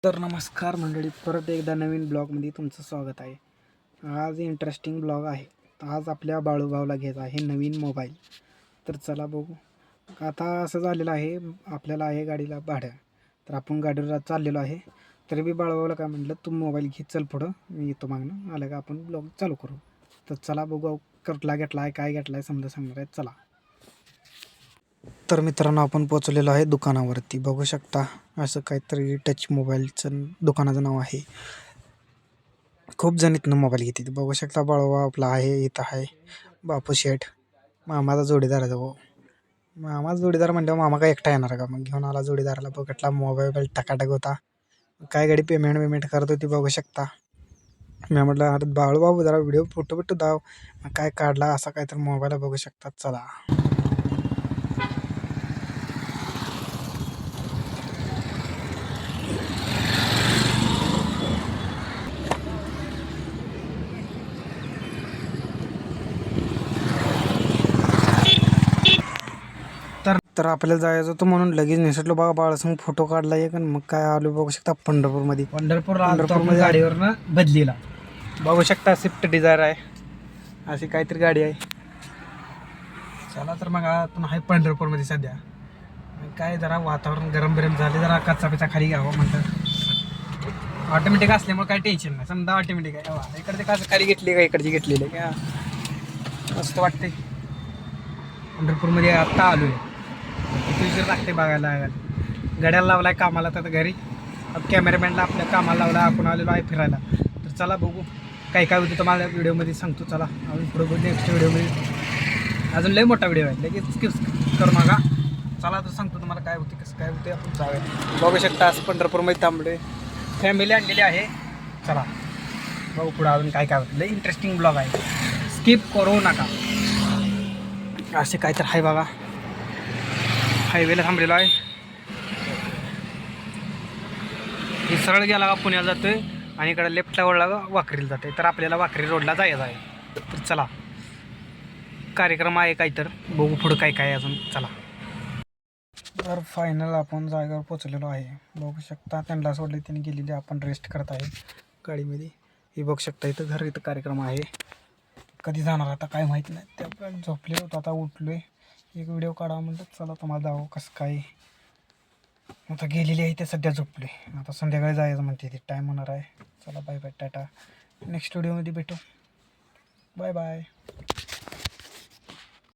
तर नमस्कार मंडळी, परत एकदा नवीन ब्लॉगमध्ये तुमचं स्वागत आहे. आज इंटरेस्टिंग ब्लॉग आहे. आज आपल्या बाळूभाऊला घ्यायचा आहे नवीन मोबाईल. तर चला बघू. आता असं झालेलं आहे, आपल्याला आहे गाडीला भाडं, तर आपण गाडीवर चाललेलो आहे. तरी बी बाळूभाऊला काय म्हटलं, तू मोबाईल घे, चल पुढं, मी येतो मागणं. आलं का आपण ब्लॉग चालू करू. तर चला बघू, कुठला घेतला आहे, काय घेतला आहे, समजा सांगणार आहे. चला. तर मित्रांनो, आपण पोचलेलो आहे दुकानावरती. बघू शकता, असं काहीतरी टच मोबाईलचं दुकानाचं नाव आहे. खूप जण इथनं मोबाईल घेते. बघू शकता, बाळूभाऊ आपला आहे, इथं आहे बापू शेठ, मामाचा जोडीदार आहे. भाऊ मामाचा जोडीदार म्हणल्यावर मामा काय एकटा येणार का? मग घेऊन आला जोडीदाराला. बघितला मोबाईल टकाटक होता. काय गाडी पेमेंट करत होती, बघू शकता. मी म्हटलं, अरे बाळूबाबू जरा व्हिडिओ फोटो बिटो दाव. काय काढला असा काय तर मोबाईल बघू शकता. चला. तर आपल्याला जायचं होतं म्हणून लगेच निसटलो बघा. बाळासंग फोटो काढला एक, आणि मग काय आलो बघू शकता पंढरपूरमध्ये. पंढरपूरमध्ये गाडीवरनं बदलीला बघू शकता. स्विफ्ट डिझायर आहे, अशी काहीतरी गाडी आहे. चला तर मग आपण आहे पंढरपूरमध्ये सध्या. काय जरा वातावरण गरम बिरम झाले, जरा कच्चा पिचा खाली घ्यावं म्हणतात. ऑटोमॅटिक असल्यामुळे काय टेन्शन नाही. समजा ऑटोमॅटिक आहे, इकडचे कसं खाली घेतली का इकडची घेतलेली का, मस्त वाटते. पंढरपूरमध्ये आत्ता आलो आहे. किती उशीर लागते बघायला. गड्याला लावला आहे कामाला, तर घरी कॅमेरामॅनला आपल्या कामाला लावला. आपण आलेलो आहे फिरायला. तर चला बघू काय काय होतं तुम्हाला व्हिडिओमध्ये सांगतो. चला अजून पुढे बघू नेक्स्ट व्हिडिओमध्ये. अजून लय मोठा व्हिडिओ आहे, लगेच स्किप करू नका. चला तर सांगतो तुम्हाला काय होते, कसं काय होते. आपण जाऊया. बघू शकता असं पंढरपूरमध्ये थांबले, फॅमिली आणलेली आहे. चला बघू पुढं अजून काय काय होतं. लय इंटरेस्टिंग ब्लॉग आहे, स्किप करू नका. असे काय तर आहे बघा. हायवेला थांबलेलो आहे. हे सरळ गेला का पुण्याला जातोय, आणि इकडे लेफ्टला वळला का वाखरीला जाते. तर आपल्याला वाखरी रोडला जायचं आहे. तर चला, कार्यक्रम आहे काही, तर बघू पुढं काय काय अजून. चला. तर फायनल आपण जागेवर पोचलेलो आहे. बघू शकता त्यांना सोडले, त्यांनी गेलेले, आपण रेस्ट करत आहे गाडीमध्ये. हे बघू शकता इथं घर, इथं कार्यक्रम आहे. कधी जाणार आता काय माहीत नाही. ते आपण झोपले होतो, आता उठलोय. एक व्हिडिओ काढा म्हणलं, चला तुम्हाला जावं कसं काय. आता गेलेली आहे ते, सध्या झोपले. आता संध्याकाळी जायचं म्हणते, ते टाईम होणार आहे. चला बाय बाय, टाटा. नेक्स्ट व्हिडिओमध्ये भेटू. Bye bye.